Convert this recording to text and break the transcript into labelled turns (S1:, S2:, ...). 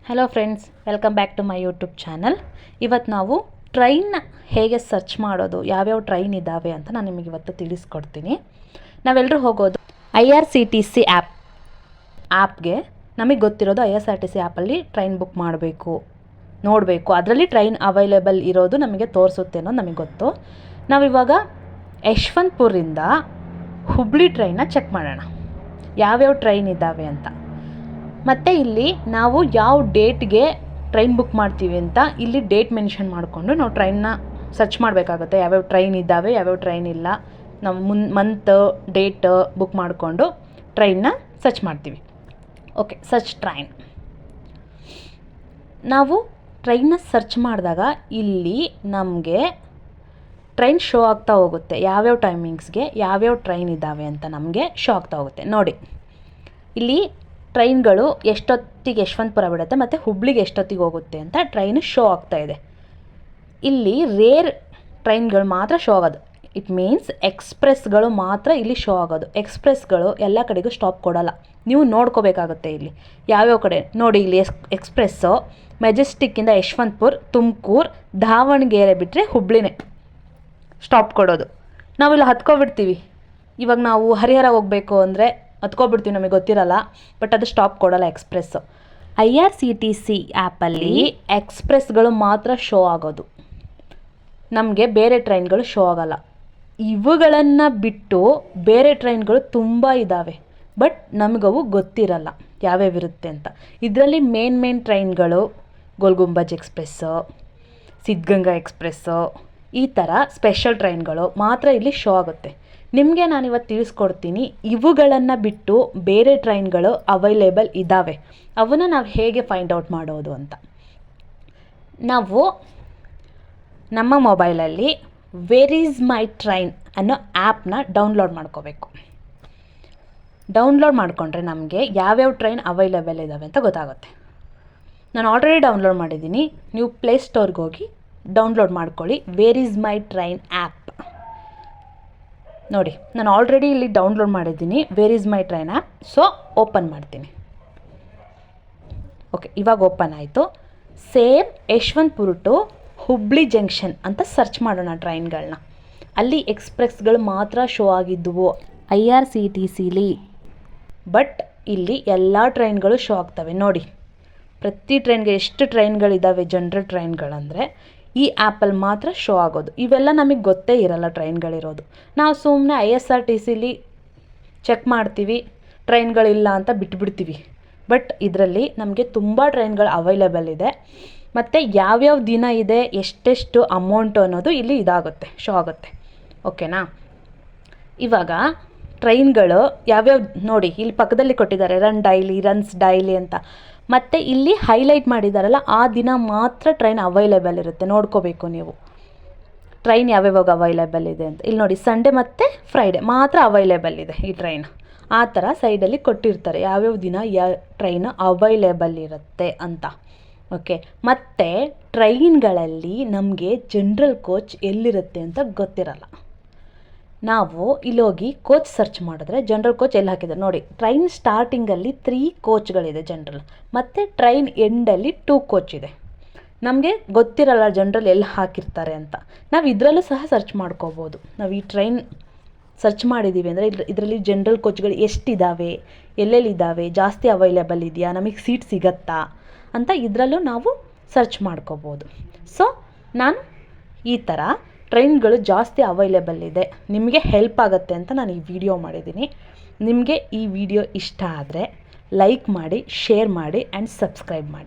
S1: Hello friends, welcome back to my YouTube channel. ಇವತ್ತು ನಾವು ಟ್ರೈನ್ನ ಹೇಗೆ ಸರ್ಚ್ ಮಾಡೋದು, ಯಾವ್ಯಾವ ಟ್ರೈನ್ ಇದ್ದಾವೆ ಅಂತ ನಾನು ನಿಮಗೆ ಇವತ್ತು ತಿಳಿಸ್ಕೊಡ್ತೀನಿ. ನಾವೆಲ್ಲರೂ ಹೋಗೋದು IRCTC ಆ್ಯಪ್ಗೆ. ನಮಗೆ ಗೊತ್ತಿರೋದು IRCTC ಆ್ಯಪಲ್ಲಿ ಟ್ರೈನ್ ಬುಕ್ ಮಾಡಬೇಕು, ನೋಡಬೇಕು, ಅದರಲ್ಲಿ ಟ್ರೈನ್ ಅವೈಲೇಬಲ್ ಇರೋದು ನಮಗೆ ತೋರಿಸುತ್ತೆ ಅನ್ನೋದು ನಮಗೆ ಗೊತ್ತು. ನಾವಿವಾಗ ಯಶವಂತಪುರಿಂದ ಹುಬ್ಳಿ ಟ್ರೈನ್ನ ಚೆಕ್ ಮಾಡೋಣ, ಯಾವ್ಯಾವ ಟ್ರೈನ್ ಇದ್ದಾವೆ ಅಂತ. ಮತ್ತು ಇಲ್ಲಿ ನಾವು ಯಾವ ಡೇಟ್ಗೆ ಟ್ರೈನ್ ಬುಕ್ ಮಾಡ್ತೀವಿ ಅಂತ ಇಲ್ಲಿ ಡೇಟ್ ಮೆನ್ಷನ್ ಮಾಡಿಕೊಂಡು ನಾವು ಟ್ರೈನ್ನ ಸರ್ಚ್ ಮಾಡಬೇಕಾಗುತ್ತೆ. ಯಾವ್ಯಾವ ಟ್ರೈನ್ ಇದ್ದಾವೆ, ಯಾವ್ಯಾವ ಟ್ರೈನ್ ಇಲ್ಲ, ನಾವು ಮಂತ್ ಡೇಟ್ ಬುಕ್ ಮಾಡಿಕೊಂಡು ಟ್ರೈನ್ನ ಸರ್ಚ್ ಮಾಡ್ತೀವಿ. Okay, search train. ನಾವು ಟ್ರೈನ್ನ ಸರ್ಚ್ ಮಾಡಿದಾಗ ಇಲ್ಲಿ ನಮಗೆ ಟ್ರೈನ್ ಶೋ ಆಗ್ತಾ ಹೋಗುತ್ತೆ. ಯಾವ್ಯಾವ ಟೈಮಿಂಗ್ಸ್ಗೆ ಯಾವ್ಯಾವ ಟ್ರೈನ್ ಇದ್ದಾವೆ ಅಂತ ನಮಗೆ ಶೋ ಆಗ್ತಾ ಹೋಗುತ್ತೆ. ನೋಡಿ, ಇಲ್ಲಿ ಟ್ರೈನ್ಗಳು ಎಷ್ಟೊತ್ತಿಗೆ ಯಶವಂತಪುರ ಬಿಡುತ್ತೆ ಮತ್ತು ಹುಬ್ಳಿಗೆ ಎಷ್ಟೊತ್ತಿಗೆ ಹೋಗುತ್ತೆ ಅಂತ ಟ್ರೈನ್ ಶೋ ಆಗ್ತಾ ಇದೆ. ಇಲ್ಲಿ ರೇರ್ ಟ್ರೈನ್ಗಳು ಮಾತ್ರ ಶೋ ಆಗೋದು. ಇಟ್ ಮೀನ್ಸ್ ಎಕ್ಸ್ಪ್ರೆಸ್ಗಳು ಮಾತ್ರ ಇಲ್ಲಿ ಶೋ ಆಗೋದು. ಎಕ್ಸ್ಪ್ರೆಸ್ಗಳು ಎಲ್ಲ ಕಡೆಗೂ ಸ್ಟಾಪ್ ಕೊಡೋಲ್ಲ, ನೀವು ನೋಡ್ಕೋಬೇಕಾಗುತ್ತೆ. ಇಲ್ಲಿ ಯಾವ್ಯಾವ ಕಡೆ ನೋಡಿ, ಇಲ್ಲಿ ಎಕ್ಸ್ಪ್ರೆಸ್ಸು ಮೆಜೆಸ್ಟಿಕ್ಕಿಂದ ಯಶವಂತಪುರ, ತುಮಕೂರು, ದಾವಣಗೆರೆ ಬಿಟ್ಟರೆ ಹುಬ್ಳಿನೇ ಸ್ಟಾಪ್ ಕೊಡೋದು. ನಾವಿಲ್ಲಿ ಹತ್ಕೊಬಿಡ್ತೀವಿ. ಇವಾಗ ನಾವು ಹರಿಹರ ಹೋಗಬೇಕು ಅಂದರೆ ಹತ್ಕೊಬಿಡ್ತೀವಿ, ನಮಗೆ ಗೊತ್ತಿರಲ್ಲ, ಬಟ್ ಅದು ಸ್ಟಾಪ್ ಕೊಡೋಲ್ಲ ಎಕ್ಸ್ಪ್ರೆಸ್ಸು. IRCTC ಆ್ಯಪಲ್ಲಿ ಎಕ್ಸ್ಪ್ರೆಸ್ಗಳು ಮಾತ್ರ ಶೋ ಆಗೋದು, ನಮಗೆ ಬೇರೆ ಟ್ರೈನ್ಗಳು ಶೋ ಆಗೋಲ್ಲ. ಇವುಗಳನ್ನು ಬಿಟ್ಟು ಬೇರೆ ಟ್ರೈನ್ಗಳು ತುಂಬ ಇದ್ದಾವೆ, ಬಟ್ ನಮಗವು ಗೊತ್ತಿರಲ್ಲ ಯಾವ್ಯಾವಿರುತ್ತೆ ಅಂತ. ಇದರಲ್ಲಿ ಮೇನ್ ಟ್ರೈನ್ಗಳು ಗೋಲ್ಗುಂಬಜ್ ಎಕ್ಸ್ಪ್ರೆಸ್ಸು, ಸಿದ್ಧಗಂಗಾ ಎಕ್ಸ್ಪ್ರೆಸ್ಸು, ಈ ಥರ ಸ್ಪೆಷಲ್ ಟ್ರೈನ್ಗಳು ಮಾತ್ರ ಇಲ್ಲಿ ಶೋ ಆಗುತ್ತೆ. ನಿಮಗೆ ನಾನಿವತ್ತು ತಿಳಿಸ್ಕೊಡ್ತೀನಿ, ಇವುಗಳನ್ನು ಬಿಟ್ಟು ಬೇರೆ ಟ್ರೈನ್ಗಳು ಅವೈಲೇಬಲ್ ಇದ್ದಾವೆ, ಅವನ್ನ ನಾವು ಹೇಗೆ ಫೈಂಡ್ ಔಟ್ ಮಾಡೋದು ಅಂತ. ನಾವು ನಮ್ಮ ಮೊಬೈಲಲ್ಲಿ ವೇರ್ ಈಸ್ ಮೈ ಟ್ರೈನ್ ಅನ್ನೋ ಆ್ಯಪ್ನ ಡೌನ್ಲೋಡ್ ಮಾಡ್ಕೋಬೇಕು. ಡೌನ್ಲೋಡ್ ಮಾಡಿಕೊಂಡ್ರೆ ನಮಗೆ ಯಾವ್ಯಾವ ಟ್ರೈನ್ ಅವೈಲೇಬಲ್ ಇದ್ದಾವೆ ಅಂತ ಗೊತ್ತಾಗುತ್ತೆ. ನಾನು ಆಲ್ರೆಡಿ ಡೌನ್ಲೋಡ್ ಮಾಡಿದ್ದೀನಿ, ನೀವು ಪ್ಲೇಸ್ಟೋರ್ಗೆ ಹೋಗಿ ಡೌನ್ಲೋಡ್ ಮಾಡ್ಕೊಳ್ಳಿ where is my train app. ನೋಡಿ, ನಾನು ಆಲ್ರೆಡಿ ಇಲ್ಲಿ ಡೌನ್ಲೋಡ್ ಮಾಡಿದ್ದೀನಿ where is my train app. So open ಮಾಡ್ತೀನಿ. ಓಕೆ, ಇವಾಗ ಓಪನ್ ಆಯಿತು. Same Yeshwanthpur to Hubli junction ಅಂತ ಸರ್ಚ್ ಮಾಡೋಣ ಟ್ರೈನ್ಗಳನ್ನ. ಅಲ್ಲಿ ಎಕ್ಸ್ಪ್ರೆಸ್ಗಳು ಮಾತ್ರ ಶೋ ಆಗಿದ್ದುವು IRCTCಲಿ, ಬಟ್ ಇಲ್ಲಿ ಎಲ್ಲ ಟ್ರೈನ್ಗಳು ಶೋ ಆಗ್ತವೆ. ನೋಡಿ, ಪ್ರತಿ ಟ್ರೈನ್ಗೆ ಎಷ್ಟು ಟ್ರೈನ್ಗಳಿದ್ದಾವೆ, ಜನರಲ್ ಟ್ರೈನ್ಗಳಂದರೆ ಈ ಆ್ಯಪಲ್ಲಿ ಮಾತ್ರ ಶೋ ಆಗೋದು. ಇವೆಲ್ಲ ನಮಗೆ ಗೊತ್ತೇ ಇರಲ್ಲ ಟ್ರೈನ್ಗಳಿರೋದು. ನಾವು ಸುಮ್ಮನೆ IRCTCಲಿ ಚೆಕ್ ಮಾಡ್ತೀವಿ, ಟ್ರೈನ್ಗಳಿಲ್ಲ ಅಂತ ಬಿಟ್ಬಿಡ್ತೀವಿ. ಬಟ್ ಇದರಲ್ಲಿ ನಮಗೆ ತುಂಬ ಟ್ರೈನ್ಗಳು ಅವೈಲೇಬಲ್ ಇದೆ, ಮತ್ತು ಯಾವ್ಯಾವ ದಿನ ಇದೆ, ಎಷ್ಟೆಷ್ಟು ಅಮೌಂಟು ಅನ್ನೋದು ಇಲ್ಲಿ ಇದಾಗುತ್ತೆ, ಶೋ ಆಗುತ್ತೆ. ಓಕೆನಾ? ಇವಾಗ ಟ್ರೈನ್ಗಳು ಯಾವ್ಯಾವ ನೋಡಿ, ಇಲ್ಲಿ ಪಕ್ಕದಲ್ಲಿ ಕೊಟ್ಟಿದ್ದಾರೆ ರನ್ಸ್ ಡೈಲಿ ಅಂತ. ಮತ್ತು ಇಲ್ಲಿ ಹೈಲೈಟ್ ಮಾಡಿದಾರಲ್ಲ, ಆ ದಿನ ಮಾತ್ರ ಟ್ರೈನ್ ಅವೈಲೇಬಲ್ ಇರುತ್ತೆ, ನೋಡ್ಕೋಬೇಕು ನೀವು ಟ್ರೈನ್ ಯಾವ್ಯಾವಾಗ ಅವೈಲೇಬಲ್ ಇದೆ ಅಂತ. ಇಲ್ಲಿ ನೋಡಿ, ಸಂಡೇ ಮತ್ತು ಫ್ರೈಡೆ ಮಾತ್ರ ಅವೈಲೇಬಲ್ ಇದೆ ಈ ಟ್ರೈನ್. ಆ ಥರ ಸೈಡಲ್ಲಿ ಕೊಟ್ಟಿರ್ತಾರೆ ಯಾವ್ಯಾವ ದಿನ ಟ್ರೈನ್ ಅವೈಲೇಬಲ್ ಇರುತ್ತೆ ಅಂತ. ಓಕೆ, ಮತ್ತು ಟ್ರೈನ್ಗಳಲ್ಲಿ ನಮಗೆ ಜನರಲ್ ಕೋಚ್ ಎಲ್ಲಿರುತ್ತೆ ಅಂತ ಗೊತ್ತಿರಲ್ಲ. ನಾವು ಇಲ್ಲೋಗಿ ಕೋಚ್ ಸರ್ಚ್ ಮಾಡಿದ್ರೆ ಜನರಲ್ ಕೋಚ್ ಎಲ್ಲಿ ಹಾಕಿದ್ದಾರೆ ನೋಡಿ. ಟ್ರೈನ್ ಸ್ಟಾರ್ಟಿಂಗಲ್ಲಿ 3 ಕೋಚ್ಗಳಿದೆ ಜನರಲ್, ಮತ್ತು ಟ್ರೈನ್ ಎಂಡಲ್ಲಿ 2 ಕೋಚ್ ಇದೆ. ನಮಗೆ ಗೊತ್ತಿರಲ್ಲ ಜನರಲ್ ಎಲ್ಲಿ ಹಾಕಿರ್ತಾರೆ ಅಂತ. ನಾವು ಇದರಲ್ಲೂ ಸಹ ಸರ್ಚ್ ಮಾಡ್ಕೋಬೋದು. ನಾವು ಈ ಟ್ರೈನ್ ಸರ್ಚ್ ಮಾಡಿದ್ದೀವಿ ಅಂದರೆ ಇದರಲ್ಲಿ ಜನರಲ್ ಕೋಚ್ಗಳು ಎಷ್ಟಿದ್ದಾವೆ, ಎಲ್ಲೆಲ್ಲಿದ್ದಾವೆ, ಜಾಸ್ತಿ ಅವೈಲೇಬಲ್ ಇದೆಯಾ, ನಮಗೆ ಸೀಟ್ ಸಿಗತ್ತಾ ಅಂತ ಇದರಲ್ಲೂ ನಾವು ಸರ್ಚ್ ಮಾಡ್ಕೋಬೋದು. ಸೊ ನಾನು ಈ ಥರ ಟ್ರೈನ್ಗಳು ಜಾಸ್ತಿ ಅವೈಲೇಬಲ್ ಇದೆ, ನಿಮಗೆ ಹೆಲ್ಪ್ ಆಗುತ್ತೆ ಅಂತ ನಾನು ಈ ವಿಡಿಯೋ ಮಾಡಿದ್ದೀನಿ. ನಿಮಗೆ ಈ ವಿಡಿಯೋ ಇಷ್ಟ ಆದರೆ ಲೈಕ್ ಮಾಡಿ, ಶೇರ್ ಮಾಡಿ ಆ್ಯಂಡ್ ಸಬ್ಸ್ಕ್ರೈಬ್ ಮಾಡಿ.